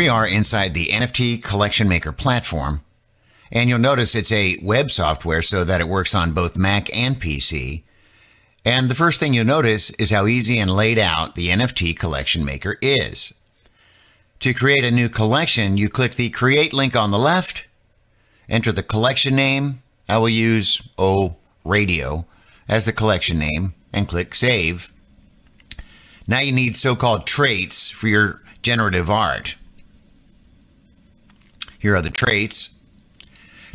we are inside the NFT Collection Maker platform, and you'll notice it's a web software so that it works on both Mac and PC. And the first thing you'll notice is how easy and laid out the NFT Collection Maker is. To create a new collection, you click the Create link on the left, enter the collection name. I will use, Radio as the collection name, and click Save. Now you need so-called traits for your generative art. Here are the traits.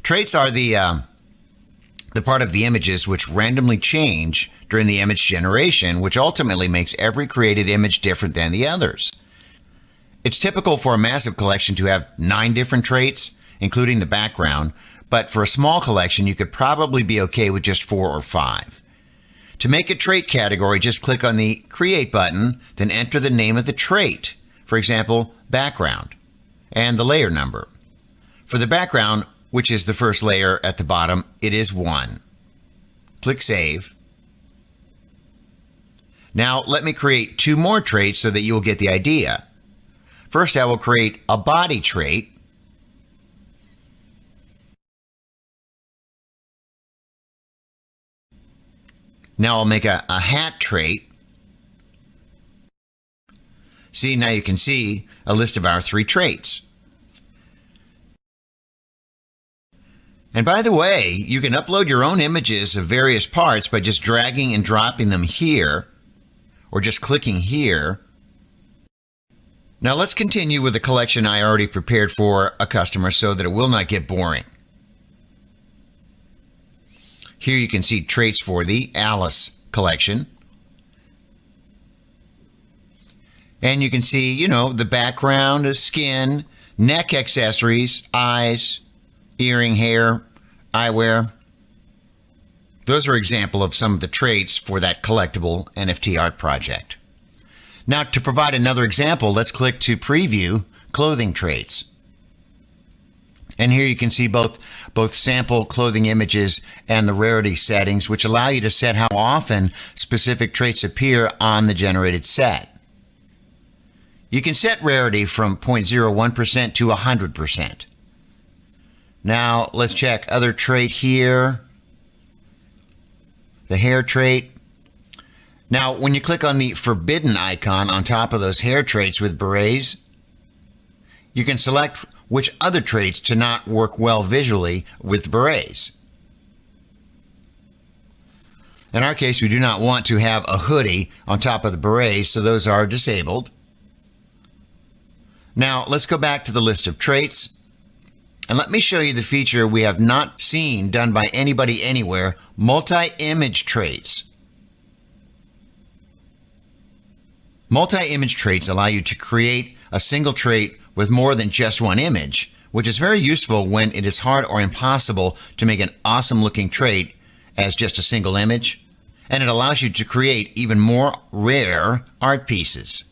Traits are the part of the images which randomly change during the image generation, which ultimately makes every created image different than the others. It's typical for a massive collection to have 9 different traits, including the background, but for a small collection, you could probably be okay with just 4 or 5. To make a trait category, just click on the Create button, then enter the name of the trait, for example, background, and the layer number. For the background, which is the first layer at the bottom, it is 1. Click Save. Now let me create 2 more traits so that you will get the idea. First, I will create a body trait. Now I'll make a hat trait. See, now you can see a list of our 3 traits. And by the way, you can upload your own images of various parts by just dragging and dropping them here, or just clicking here. Now let's continue with the collection I already prepared for a customer so that it will not get boring. Here you can see traits for the Alice collection. And you can see, the background, skin, neck accessories, eyes, earring, hair, eyewear. Those are examples of some of the traits for that collectible NFT art project. Now, to provide another example, let's click to preview clothing traits. And here you can see both sample clothing images and the rarity settings, which allow you to set how often specific traits appear on the generated set. You can set rarity from 0.01% to 100%. Now, let's check other trait here, the hair trait. Now, when you click on the forbidden icon on top of those hair traits with berets, you can select which other traits to not work well visually with berets. In our case, we do not want to have a hoodie on top of the berets, so those are disabled. Now, let's go back to the list of traits, and let me show you the feature we have not seen done by anybody anywhere, multi-image traits. Multi-image traits allow you to create a single trait with more than just one image, which is very useful when it is hard or impossible to make an awesome looking trait as just a single image, and it allows you to create even more rare art pieces.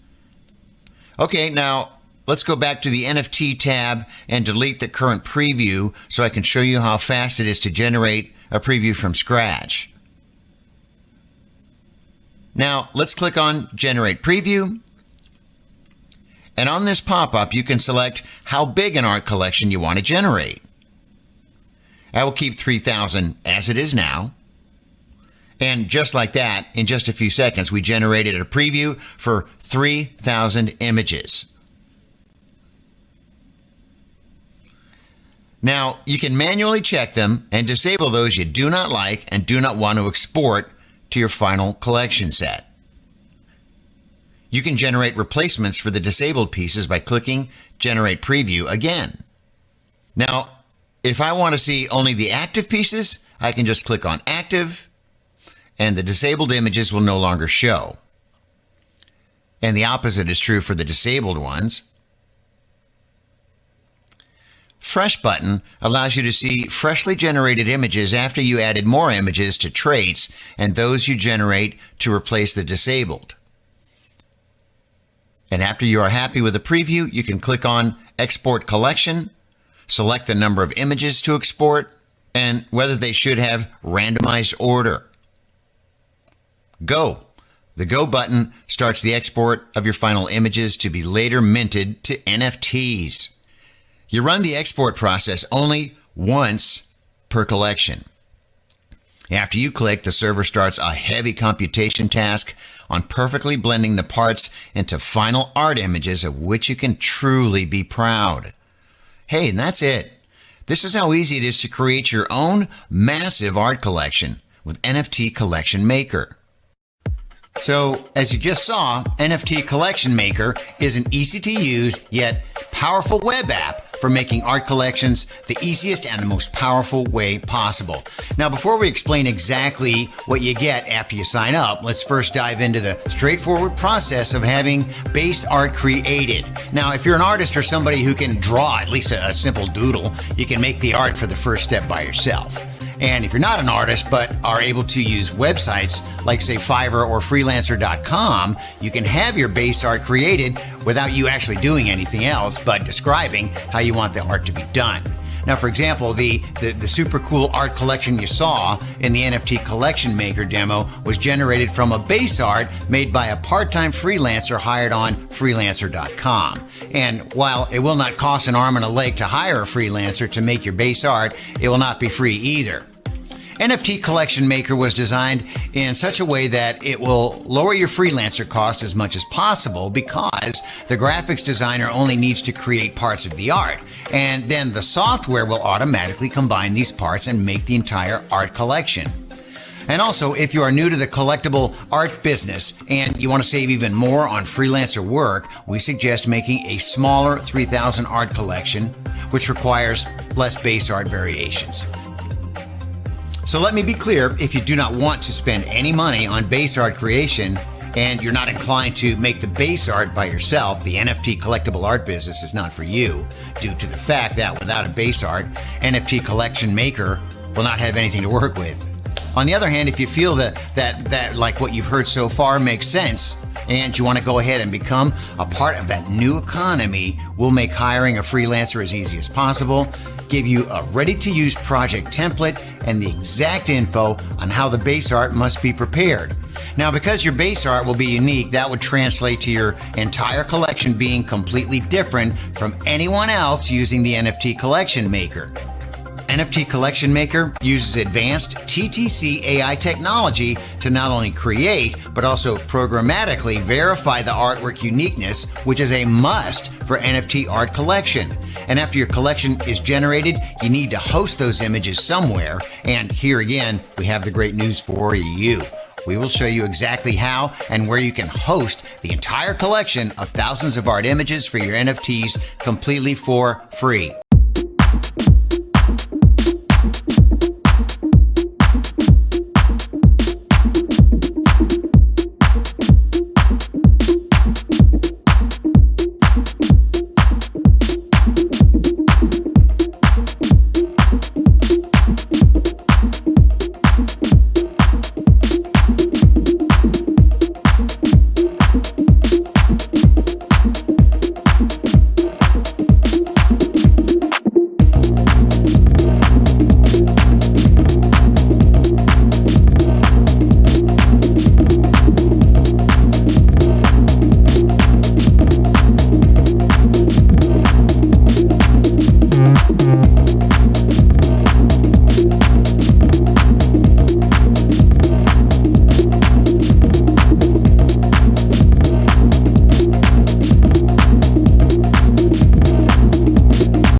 Okay, now let's go back to the NFT tab and delete the current preview so I can show you how fast it is to generate a preview from scratch. Now, let's click on Generate Preview. And on this pop-up, you can select how big an art collection you want to generate. I will keep 3,000 as it is now. And just like that, in just a few seconds, we generated a preview for 3,000 images. Now, you can manually check them and disable those you do not like and do not want to export to your final collection set. You can generate replacements for the disabled pieces by clicking Generate Preview again. Now, if I want to see only the active pieces, I can just click on Active, and the disabled images will no longer show. And the opposite is true for the disabled ones. Fresh button allows you to see freshly generated images after you added more images to traits and those you generate to replace the disabled. And after you are happy with the preview, you can click on Export Collection, select the number of images to export, and whether they should have randomized order. Go! The Go button starts the export of your final images to be later minted to NFTs. You run the export process only once per collection. After you click, the server starts a heavy computation task on perfectly blending the parts into final art images of which you can truly be proud. Hey, and that's it. This is how easy it is to create your own massive art collection with NFT Collection Maker. So, as you just saw, NFT Collection Maker is an easy-to-use yet powerful web app for making art collections the easiest and the most powerful way possible. Now, before we explain exactly what you get after you sign up, let's first dive into the straightforward process of having base art created. Now, if you're an artist or somebody who can draw at least a simple doodle, you can make the art for the first step by yourself. And if you're not an artist but are able to use websites like, say, Fiverr or freelancer.com, you can have your base art created without you actually doing anything else but describing how you want the art to be done. Now, for example, the super cool art collection you saw in the NFT Collection Maker demo was generated from a base art made by a part-time freelancer hired on freelancer.com. And while it will not cost an arm and a leg to hire a freelancer to make your base art, it will not be free either. NFT Collection Maker was designed in such a way that it will lower your freelancer cost as much as possible because the graphics designer only needs to create parts of the art, and then the software will automatically combine these parts and make the entire art collection. And also, if you are new to the collectible art business and you want to save even more on freelancer work, we suggest making a smaller 3,000 art collection, which requires less base art variations. So let me be clear, if you do not want to spend any money on base art creation and you're not inclined to make the base art by yourself, the NFT collectible art business is not for you due to the fact that without a base art, NFT Collection Maker will not have anything to work with. On the other hand, if you feel that like what you've heard so far makes sense and you want to go ahead and become a part of that new economy, we'll make hiring a freelancer as easy as possible, give you a ready-to-use project template and the exact info on how the base art must be prepared. Now, because your base art will be unique, that would translate to your entire collection being completely different from anyone else using the NFT Collection Maker. NFT Collection Maker uses advanced TTC AI technology to not only create, but also programmatically verify the artwork uniqueness, which is a must for NFT art collection. And after your collection is generated, you need to host those images somewhere. And here again, we have the great news for you. We will show you exactly how and where you can host the entire collection of thousands of art images for your NFTs completely for free.